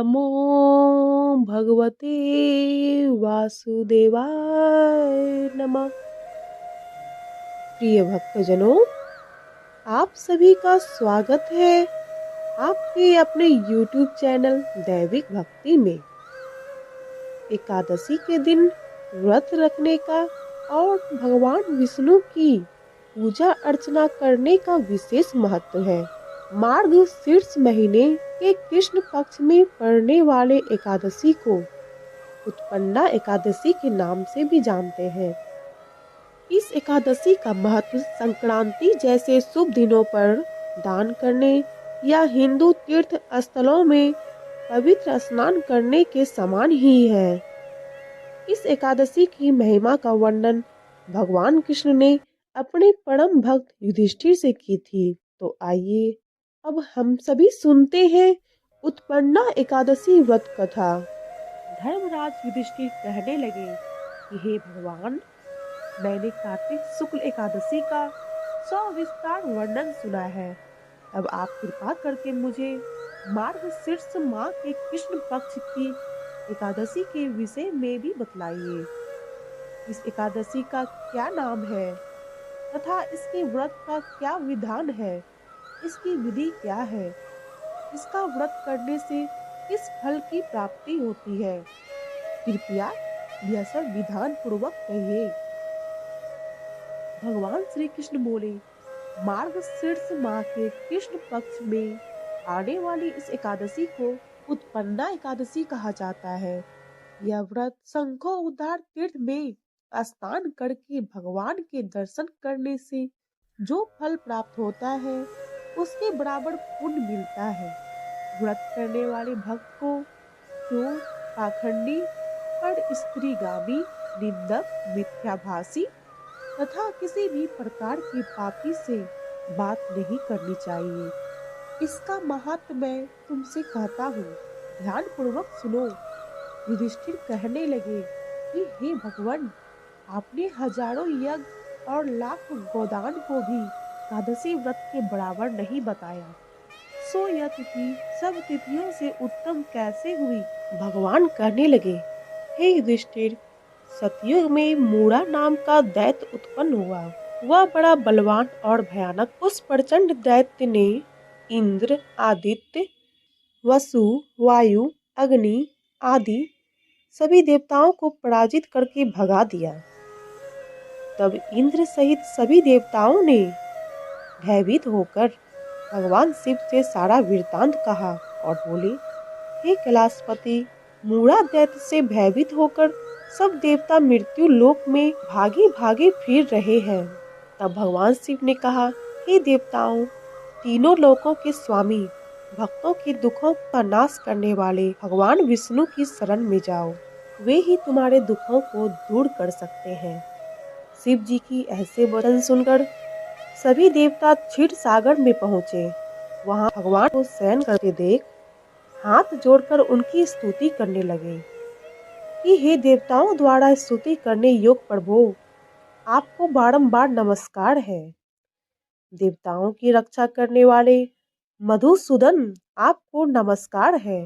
नमो भगवते वासुदेवाय नमः। प्रिय भक्तजनों, आप सभी का स्वागत है आपके अपने YouTube चैनल दैविक भक्ति में। एकादशी के दिन व्रत रखने का और भगवान विष्णु की पूजा अर्चना करने का विशेष महत्व है। मार्ग शीर्ष महीने के कृष्ण पक्ष में पड़ने वाले एकादशी को उत्पन्ना एकादशी के नाम से भी जानते हैं। इस एकादशी का महत्व संक्रांति जैसे शुभ दिनों पर दान करने या हिंदू तीर्थ स्थलों में पवित्र स्नान करने के समान ही है। इस एकादशी की महिमा का वर्णन भगवान कृष्ण ने अपने परम भक्त युधिष्ठिर से की थी। तो आइए अब हम सभी सुनते हैं उत्पन्ना एकादशी व्रत कथा। धर्मराज युधिष्ठिर कहने लगे कि हे भगवान, मैंने कार्तिक शुक्ल एकादशी का सविस्तार वर्णन सुना है। अब आप कृपा करके मुझे मार्गशीर्ष माह के कृष्ण पक्ष की एकादशी के विषय में भी बतलाइए। इस एकादशी का क्या नाम है तथा इसके व्रत का क्या विधान है, इसकी विधि क्या है, इसका व्रत करने से किस फल की प्राप्ति होती है, कृपया यह सब विधान पूर्वक कहिए। भगवान श्री कृष्ण बोले, मार्गशीर्ष माह के कृष्ण पक्ष में आने वाली इस एकादशी को उत्पन्ना एकादशी कहा जाता है। यह व्रत शंखो उद्धार तीर्थ में स्नान करके भगवान के दर्शन करने से जो फल प्राप्त होता है उसके बराबर पुण्य मिलता है। व्रत करने वाले भक्त को चोर, पाखंडी, पर स्त्रीगामी, निंदक, मिथ्याभाषी तथा किसी भी प्रकार की पापी से बात नहीं करनी चाहिए। इसका महत्व मैं तुमसे कहता हूँ, ध्यान पूर्वक सुनो। युधिष्ठिर कहने लगे कि हे भगवान, आपने हजारों यज्ञ और लाखों गोदान को भी एकादशी व्रत के बराबर नहीं बताया, सो यह तिथि सब तिथियों से उत्तम कैसे हुई? भगवान कहने लगे, हे युधिष्ठिर, सतयुग में मूढ़ा नाम का दैत्य उत्पन्न हुआ। वह बड़ा बलवान और भयानक। उस प्रचंड दैत्य ने इंद्र, आदित्य, वसु, वायु, अग्नि आदि सभी देवताओं को पराजित करके भगा दिया। तब इंद्र सहित सभी देवताओं ने भयभीत होकर भगवान शिव से सारा वृत्तांत कहा और बोले, हे कैलाशपति, मूढ़ा दैत्य से भयभीत होकर सब देवता मृत्यु लोक में भागे भागे फिर रहे हैं। तब भगवान शिव ने कहा, हे देवताओं, तीनों लोकों के स्वामी, भक्तों के दुखों का नाश करने वाले भगवान विष्णु की शरण में जाओ, वे ही तुम्हारे दुखों को दूर कर सकते हैं। शिव जी की ऐसे वचन सुनकर सभी देवता क्षीर सागर में पहुँचे। वहाँ भगवान को शयन करते देख हाथ जोड़कर उनकी स्तुति करने लगे कि हे देवताओं द्वारा स्तुति करने योग्य प्रभु, आपको बारंबार नमस्कार है। देवताओं की रक्षा करने वाले मधुसूदन, आपको नमस्कार है।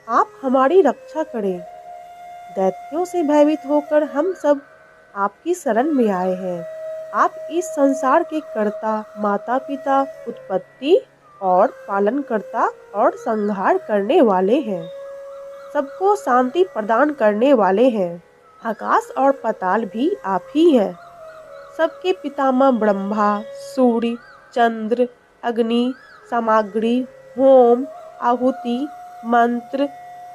आप हमारी रक्षा करें। दैत्यों से भयभीत होकर हम सब आपकी शरण में आए हैं। आप इस संसार के कर्ता, माता पिता, उत्पत्ति और पालनकर्ता और संहार करने वाले हैं। सबको शांति प्रदान करने वाले हैं। आकाश और पाताल भी आप ही हैं। सबके पितामह ब्रह्मा, सूर्य, चंद्र, अग्नि, सामग्री, होम, आहुति, मंत्र,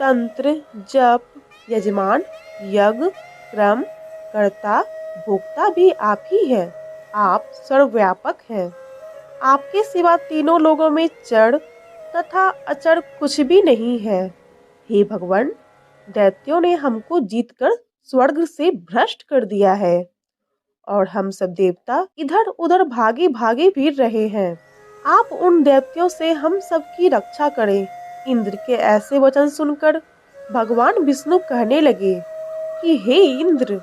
तंत्र, जप, यजमान, यज्ञ, क्रम, कर्ता, भोक्ता भी आप ही हैं। आप सर्वव्यापक हैं। आपके सिवा तीनों लोगों में जड़ तथा अचर कुछ भी नहीं है। हे भगवान, दैत्यों ने हमको जीतकर स्वर्ग से भ्रष्ट कर दिया है और हम सब देवता इधर उधर भागे भागे फिर रहे हैं। आप उन दैत्यों से हम सब की रक्षा करें। इंद्र के ऐसे वचन सुनकर भगवान विष्णु कहने लगे कि हे इंद्र,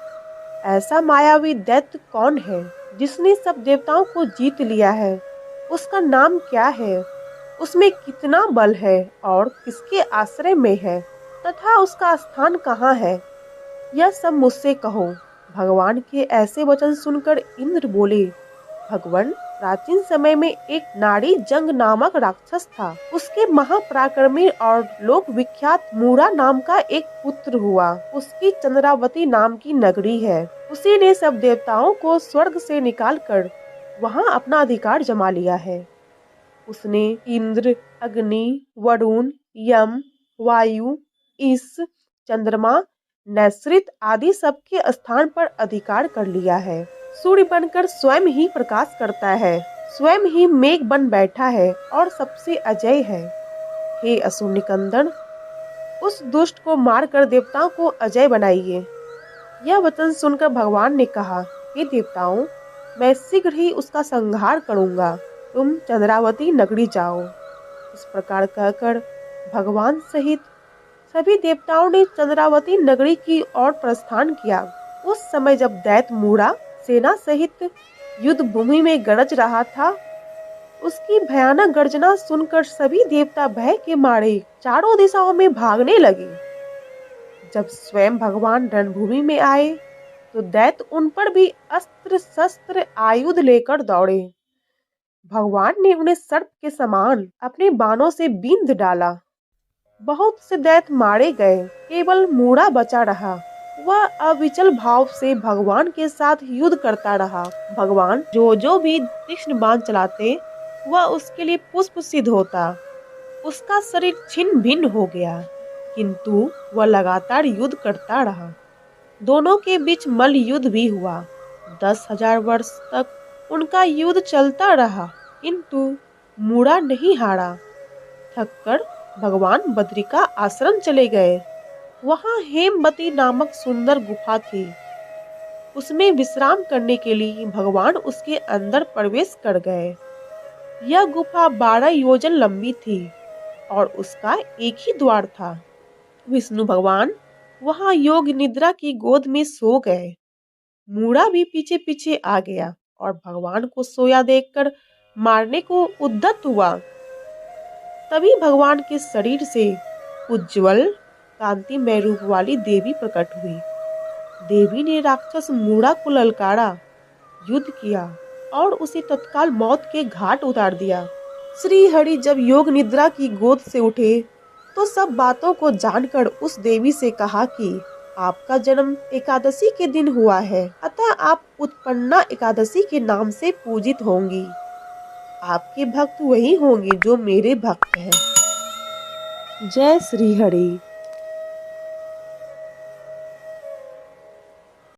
ऐसा मायावी दैत्य कौन है जिसने सब देवताओं को जीत लिया है? उसका नाम क्या है? उसमें कितना बल है और किसके आश्रय में है तथा उसका स्थान कहाँ है, यह सब मुझसे कहो। भगवान के ऐसे वचन सुनकर इंद्र बोले, भगवान, प्राचीन समय में एक नाड़ी जंग नामक राक्षस था। उसके महापराक्रमी और लोक विख्यात मूरा नाम का एक पुत्र हुआ। उसकी चंद्रावती नाम की नगरी है। उसी ने सब देवताओं को स्वर्ग से निकालकर वहां अपना अधिकार जमा लिया है। उसने इंद्र, अग्नि, वरुण, यम, वायु, ईश, चंद्रमा, नैसृत आदि सबके स्थान पर अधिकार कर लिया है। सूर्य बनकर स्वयं ही प्रकाश करता है, स्वयं ही मेघ बन बैठा है और सबसे अजय है। हे असुर निकंदन, उस दुष्ट को मारकर देवताओं को अजय बनाइए। यह वचन सुनकर भगवान ने कहा, हे देवताओं, मैं शीघ्र ही उसका संहार करूंगा। तुम चंद्रावती नगरी जाओ। इस प्रकार कहकर भगवान सहित सभी देवताओं ने चंद्रावती नगरी की ओर प्रस्थान किया। उस समय जब दैत्य मूढ़ा सेना सहित युद्ध भूमि में गरज रहा था, उसकी भयानक गर्जना सुनकर सभी देवता भय के मारे चारों दिशाओं में भागने लगे। जब स्वयं भगवान रणभूमि में आए तो दैत्य उन पर भी अस्त्र शस्त्र आयुध लेकर दौड़े। भगवान ने उन्हें सर्प के समान अपने बाणों से बींध डाला। बहुत से दैत्य मारे गए, केवल मूढ़ा बचा रहा। वह अविचल भाव से भगवान के साथ युद्ध करता रहा। भगवान जो भी तीक्ष्ण बाण चलाते, वह उसके लिए पुष्प सिद्ध होता। उसका शरीर छिन्न भिन्न हो गया, किंतु वह लगातार युद्ध करता रहा। दोनों के बीच मल्ल युद्ध भी हुआ। 10,000 वर्ष तक उनका युद्ध चलता रहा, किंतु मूढ़ा नहीं हारा। थककर भगवान बद्रिका आश्रम चले गए। वहां हेमवती नामक सुंदर गुफा थी। उसमें विश्राम करने के लिए भगवान उसके अंदर प्रवेश कर गए। यह गुफा 12 योजन लंबी थी और उसका एक ही द्वार था। विष्णु भगवान वहां योग निद्रा की गोद में सो गए। मूढ़ा भी पीछे पीछे आ गया और भगवान को सोया देखकर मारने को उद्यत हुआ। तभी भगवान के शरीर से उज्जवल कांतिमय रूप वाली देवी प्रकट हुई। देवी ने राक्षस मूढ़ा को ललकारा, युद्ध किया और उसे तत्काल मौत के घाट उतार दिया। श्री हरि जब योग निद्रा की गोद से उठे तो सब बातों को जानकर उस देवी से कहा कि आपका जन्म एकादशी के दिन हुआ है, अतः आप उत्पन्ना एकादशी के नाम से पूजित होंगी। आपके भक्त वही होंगे जो मेरे भक्त हैं। जय श्री हरि।